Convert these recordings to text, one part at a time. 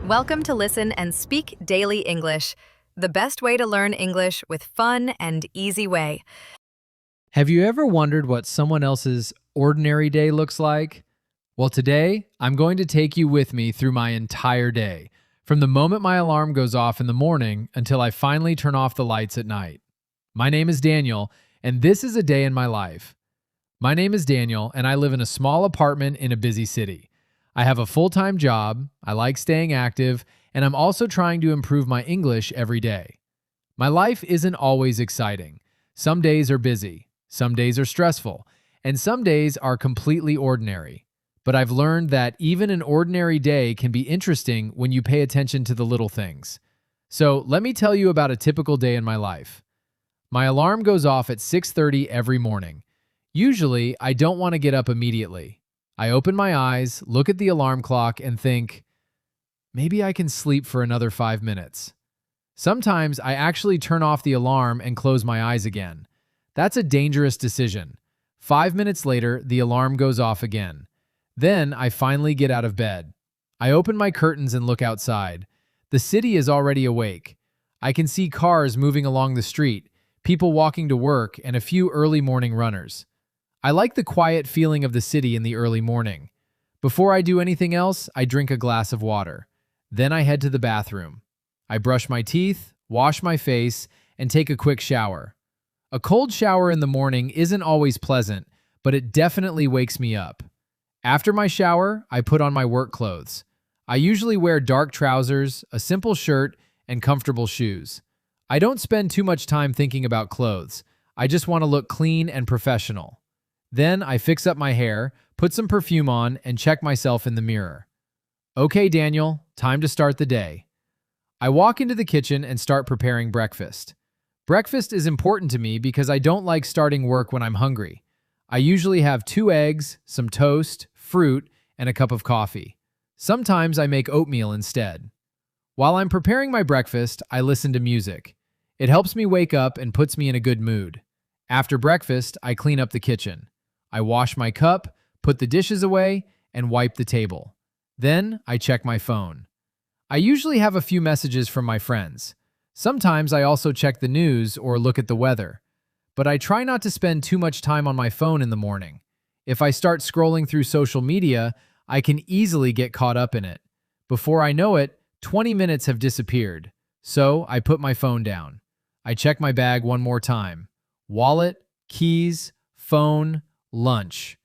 Welcome to Listen and Speak Daily English, the best way to learn English with fun and easy way. Have you ever wondered what someone else's ordinary day looks like? Well, today, I'm going to take you with me through my entire day, from the moment my alarm goes off in the morning until I finally turn off the lights at night. My name is Daniel, and this is a day in my life. My name is Daniel, and I live in a small apartment in a busy city. I have a full-time job, I like staying active, and I'm also trying to improve my English every day. My life isn't always exciting. Some days are busy, some days are stressful, and some days are completely ordinary. But I've learned that even an ordinary day can be interesting when you pay attention to the little things. So let me tell you about a typical day in my life. My alarm goes off at 6:30 every morning. Usually, I don't want to get up immediately. I open my eyes, look at the alarm clock, and think, maybe I can sleep for another 5 minutes. Sometimes I actually turn off the alarm and close my eyes again. That's a dangerous decision. 5 minutes later, the alarm goes off again. Then I finally get out of bed. I open my curtains and look outside. The city is already awake. I can see cars moving along the street, people walking to work, and a few early morning runners. I like the quiet feeling of the city in the early morning. Before I do anything else, I drink a glass of water. Then I head to the bathroom. I brush my teeth, wash my face, and take a quick shower. A cold shower in the morning isn't always pleasant, but it definitely wakes me up. After my shower, I put on my work clothes. I usually wear dark trousers, a simple shirt, and comfortable shoes. I don't spend too much time thinking about clothes. I just want to look clean and professional. Then I fix up my hair, put some perfume on, and check myself in the mirror. Okay, Daniel, time to start the day. I walk into the kitchen and start preparing breakfast. Breakfast is important to me because I don't like starting work when I'm hungry. I usually have 2 eggs, some toast, fruit, and a cup of coffee. Sometimes I make oatmeal instead. While I'm preparing my breakfast, I listen to music. It helps me wake up and puts me in a good mood. After breakfast, I clean up the kitchen. I wash my cup, put the dishes away, and wipe the table. Then I check my phone. I usually have a few messages from my friends. Sometimes I also check the news or look at the weather. But I try not to spend too much time on my phone in the morning. If I start scrolling through social media, I can easily get caught up in it. Before I know it, 20 minutes have disappeared. So I put my phone down. I check my bag one more time. Wallet, keys, phone, lunch.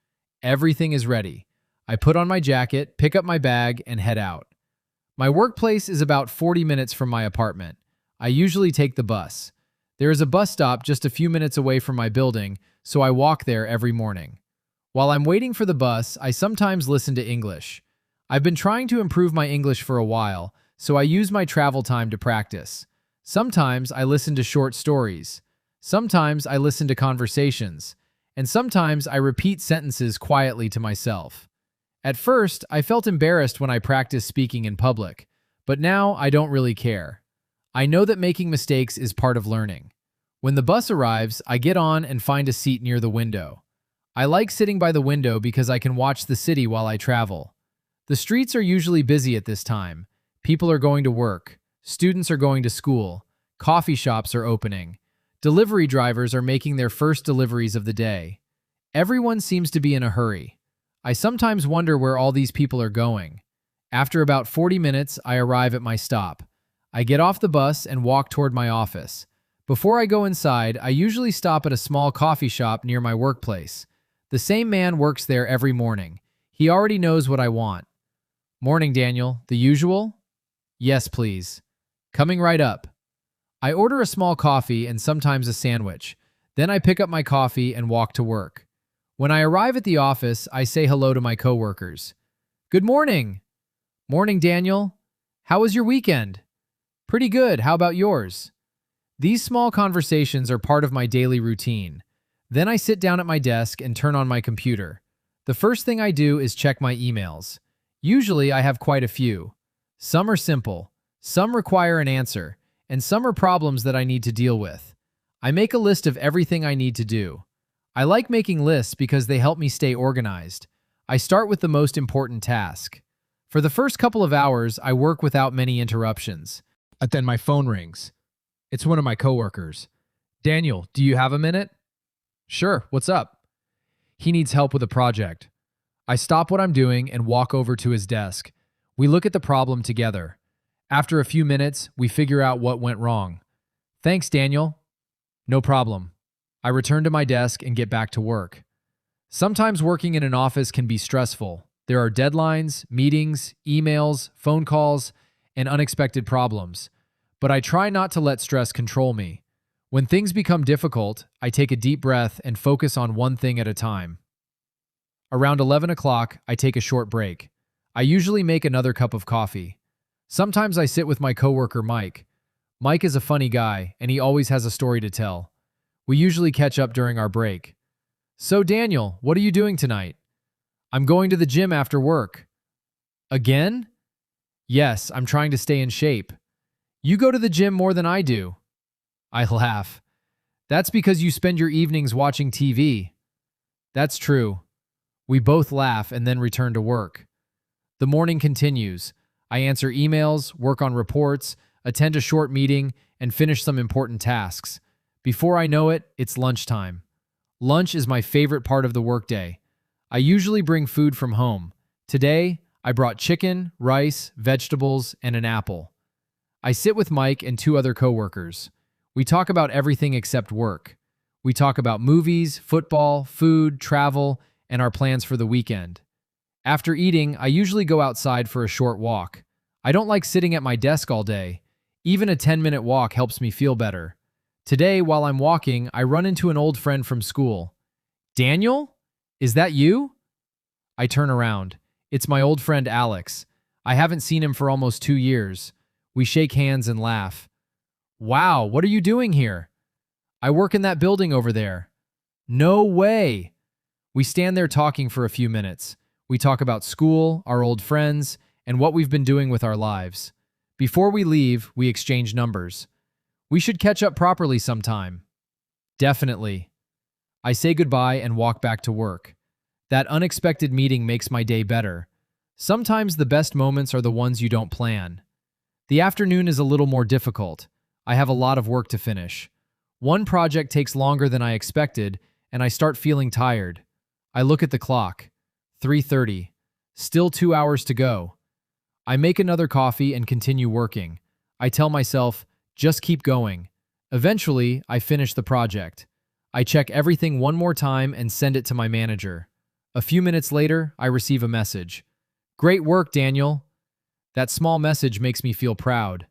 Everything is ready. I put on my jacket, pick up my bag, and head out. My workplace is about 40 minutes from my apartment. I usually take the bus. There is a bus stop just a few minutes away from my building, so I walk there every morning. While I'm waiting for the bus, I sometimes listen to English. I've been trying to improve my English for a while, so I use my travel time to practice. Sometimes I listen to short stories. Sometimes I listen to conversations. And sometimes I repeat sentences quietly to myself. At first, I felt embarrassed when I practiced speaking in public, but now I don't really care. I know that making mistakes is part of learning. When the bus arrives, I get on and find a seat near the window. I like sitting by the window because I can watch the city while I travel. The streets are usually busy at this time. People are going to work. Students are going to school. Coffee shops are opening. Delivery drivers are making their first deliveries of the day. Everyone seems to be in a hurry. I sometimes wonder where all these people are going. After about 40 minutes, I arrive at my stop. I get off the bus and walk toward my office. Before I go inside, I usually stop at a small coffee shop near my workplace. The same man works there every morning. He already knows what I want. Morning, Daniel. The usual? Yes, please. Coming right up. I order a small coffee and sometimes a sandwich. Then I pick up my coffee and walk to work. When I arrive at the office, I say hello to my coworkers. Good morning. Morning, Daniel. How was your weekend? Pretty good. How about yours? These small conversations are part of my daily routine. Then I sit down at my desk and turn on my computer. The first thing I do is check my emails. Usually I have quite a few. Some are simple. Some require an answer. And some are problems that I need to deal with. I make a list of everything I need to do. I like making lists because they help me stay organized. I start with the most important task. For the first couple of hours, I work without many interruptions. But then my phone rings. It's one of my coworkers. Daniel, do you have a minute? Sure, what's up? He needs help with a project. I stop what I'm doing and walk over to his desk. We look at the problem together. After a few minutes, we figure out what went wrong. Thanks, Daniel. No problem. I return to my desk and get back to work. Sometimes working in an office can be stressful. There are deadlines, meetings, emails, phone calls, and unexpected problems. But I try not to let stress control me. When things become difficult, I take a deep breath and focus on one thing at a time. Around 11 o'clock, I take a short break. I usually make another cup of coffee. Sometimes I sit with my coworker Mike. Mike is a funny guy, and he always has a story to tell. We usually catch up during our break. So Daniel, what are you doing tonight? I'm going to the gym after work. Again? Yes, I'm trying to stay in shape. You go to the gym more than I do. I laugh. That's because you spend your evenings watching TV. That's true. We both laugh and then return to work. The morning continues. I answer emails, work on reports, attend a short meeting, and finish some important tasks. Before I know it, it's lunchtime. Lunch is my favorite part of the workday. I usually bring food from home. Today, I brought chicken, rice, vegetables, and an apple. I sit with Mike and two other coworkers. We talk about everything except work. We talk about movies, football, food, travel, and our plans for the weekend. After eating, I usually go outside for a short walk. I don't like sitting at my desk all day. Even a 10-minute walk helps me feel better. Today, while I'm walking, I run into an old friend from school. Daniel? Is that you? I turn around. It's my old friend Alex. I haven't seen him for almost 2 years. We shake hands and laugh. Wow, what are you doing here? I work in that building over there. No way! We stand there talking for a few minutes. We talk about school, our old friends, and what we've been doing with our lives. Before we leave, we exchange numbers. We should catch up properly sometime. Definitely. I say goodbye and walk back to work. That unexpected meeting makes my day better. Sometimes the best moments are the ones you don't plan. The afternoon is a little more difficult. I have a lot of work to finish. One project takes longer than I expected, and I start feeling tired. I look at the clock. 3:30. Still 2 hours to go. I make another coffee and continue working. I tell myself, just keep going. Eventually, I finish the project. I check everything one more time and send it to my manager. A few minutes later, I receive a message. Great work, Daniel. That small message makes me feel proud.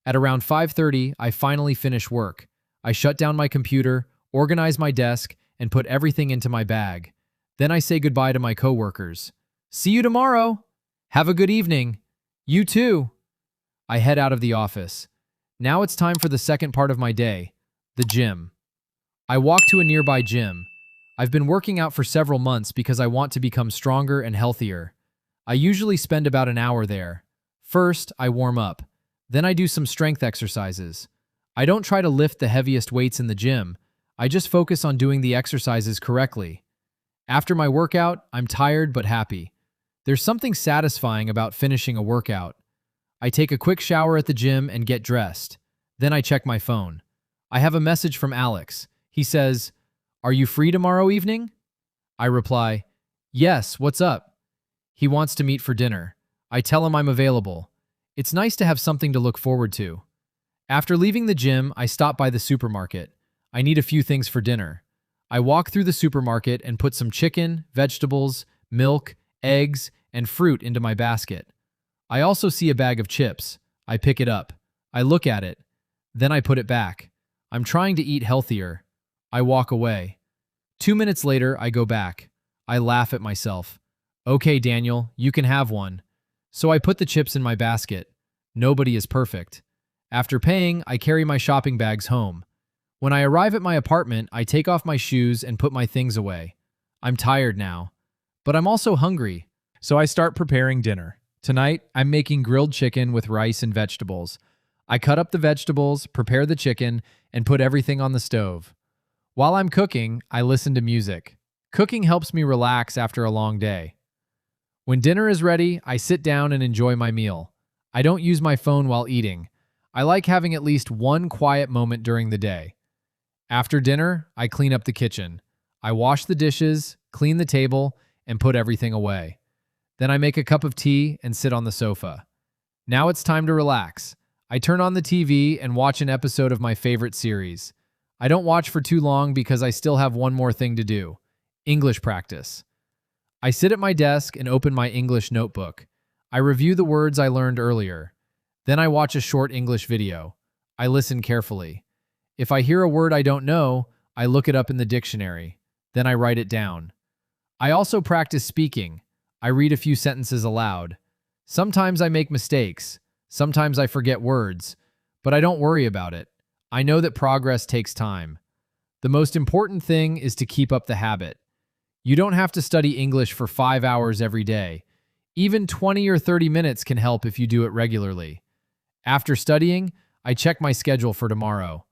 At around 5:30, I finally finish work. I shut down my computer, organize my desk, and put everything into my bag. Then I say goodbye to my coworkers. See you tomorrow. Have a good evening. You too. I head out of the office. Now it's time for the second part of my day, the gym. I walk to a nearby gym. I've been working out for several months because I want to become stronger and healthier. I usually spend about an hour there. First, I warm up. Then I do some strength exercises. I don't try to lift the heaviest weights in the gym. I just focus on doing the exercises correctly. After my workout, I'm tired but happy. There's something satisfying about finishing a workout. I take a quick shower at the gym and get dressed. Then I check my phone. I have a message from Alex. He says, "Are you free tomorrow evening?" I reply, "Yes, what's up?" He wants to meet for dinner. I tell him I'm available. It's nice to have something to look forward to. After leaving the gym, I stop by the supermarket. I need a few things for dinner. I walk through the supermarket and put some chicken, vegetables, milk, eggs, and fruit into my basket. I also see a bag of chips. I pick it up. I look at it. Then I put it back. I'm trying to eat healthier. I walk away. 2 minutes later, I go back. I laugh at myself. Okay, Daniel, you can have one. So I put the chips in my basket. Nobody is perfect. After paying, I carry my shopping bags home. When I arrive at my apartment, I take off my shoes and put my things away. I'm tired now, but I'm also hungry. So I start preparing dinner. Tonight, I'm making grilled chicken with rice and vegetables. I cut up the vegetables, prepare the chicken, and put everything on the stove. While I'm cooking, I listen to music. Cooking helps me relax after a long day. When dinner is ready, I sit down and enjoy my meal. I don't use my phone while eating. I like having at least one quiet moment during the day. After dinner, I clean up the kitchen. I wash the dishes, clean the table, and put everything away. Then I make a cup of tea and sit on the sofa. Now it's time to relax. I turn on the TV and watch an episode of my favorite series. I don't watch for too long because I still have one more thing to do: English practice. I sit at my desk and open my English notebook. I review the words I learned earlier. Then I watch a short English video. I listen carefully. If I hear a word I don't know, I look it up in the dictionary. Then I write it down. I also practice speaking. I read a few sentences aloud. Sometimes I make mistakes. Sometimes I forget words. But I don't worry about it. I know that progress takes time. The most important thing is to keep up the habit. You don't have to study English for 5 hours every day. Even 20 or 30 minutes can help if you do it regularly. After studying, I check my schedule for tomorrow.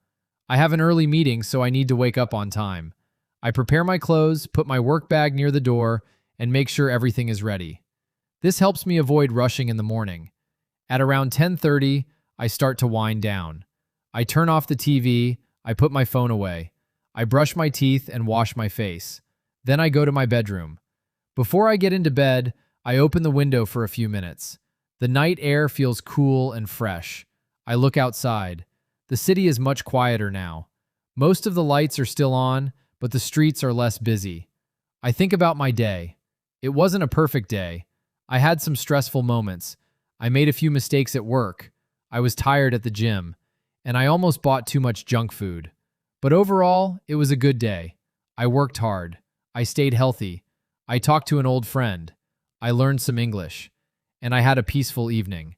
I have an early meeting, so I need to wake up on time. I prepare my clothes, put my work bag near the door, and make sure everything is ready. This helps me avoid rushing in the morning. At around 10:30, I start to wind down. I turn off the TV, I put my phone away. I brush my teeth and wash my face. Then I go to my bedroom. Before I get into bed, I open the window for a few minutes. The night air feels cool and fresh. I look outside. The city is much quieter now. Most of the lights are still on, but the streets are less busy. I think about my day. It wasn't a perfect day. I had some stressful moments. I made a few mistakes at work. I was tired at the gym, and I almost bought too much junk food. But overall, it was a good day. I worked hard. I stayed healthy. I talked to an old friend. I learned some English. And I had a peaceful evening.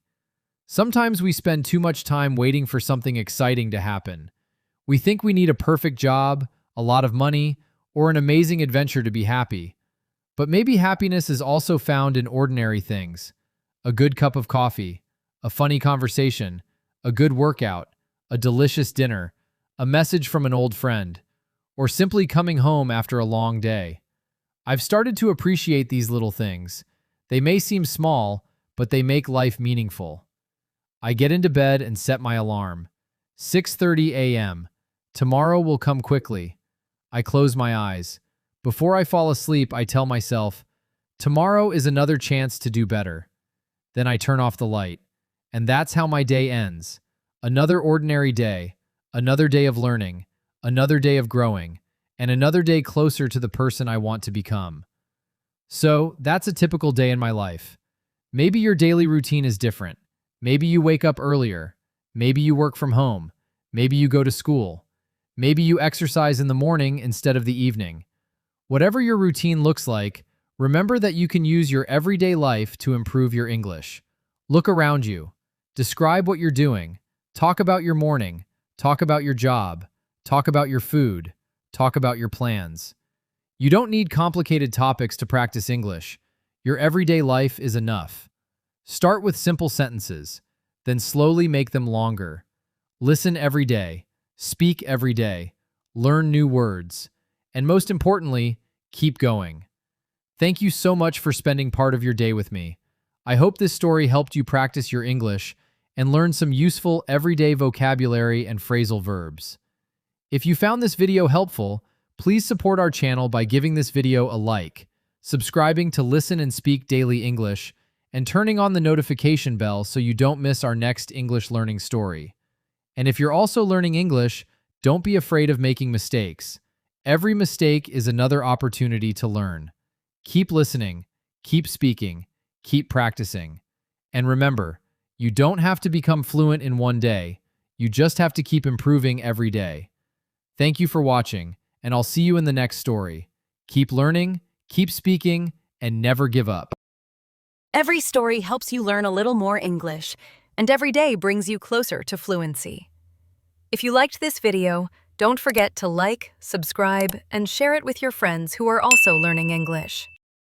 Sometimes we spend too much time waiting for something exciting to happen. We think we need a perfect job, a lot of money, or an amazing adventure to be happy. But maybe happiness is also found in ordinary things. A good cup of coffee, a funny conversation, a good workout, a delicious dinner, a message from an old friend, or simply coming home after a long day. I've started to appreciate these little things. They may seem small, but they make life meaningful. I get into bed and set my alarm. 6:30 a.m. Tomorrow will come quickly. I close my eyes. Before I fall asleep, I tell myself, tomorrow is another chance to do better. Then I turn off the light. And that's how my day ends. Another ordinary day, another day of learning, another day of growing, and another day closer to the person I want to become. So, that's a typical day in my life. Maybe your daily routine is different. Maybe you wake up earlier. Maybe you work from home. Maybe you go to school. Maybe you exercise in the morning instead of the evening. Whatever your routine looks like, remember that you can use your everyday life to improve your English. Look around you. Describe what you're doing. Talk about your morning. Talk about your job. Talk about your food. Talk about your plans. You don't need complicated topics to practice English. Your everyday life is enough. Start with simple sentences, then slowly make them longer. Listen every day. Speak every day. Learn new words. And most importantly, keep going. Thank you so much for spending part of your day with me. I hope this story helped you practice your English and learn some useful everyday vocabulary and phrasal verbs. If you found this video helpful, please support our channel by giving this video a like, subscribing to Listen and Speak Daily English, and turning on the notification bell so you don't miss our next English learning story. And if you're also learning English, don't be afraid of making mistakes. Every mistake is another opportunity to learn. Keep listening, keep speaking, keep practicing. And remember, you don't have to become fluent in one day. You just have to keep improving every day. Thank you for watching, and I'll see you in the next story. Keep learning, keep speaking, and never give up. Every story helps you learn a little more English, and every day brings you closer to fluency. If you liked this video, don't forget to like, subscribe, and share it with your friends who are also learning English.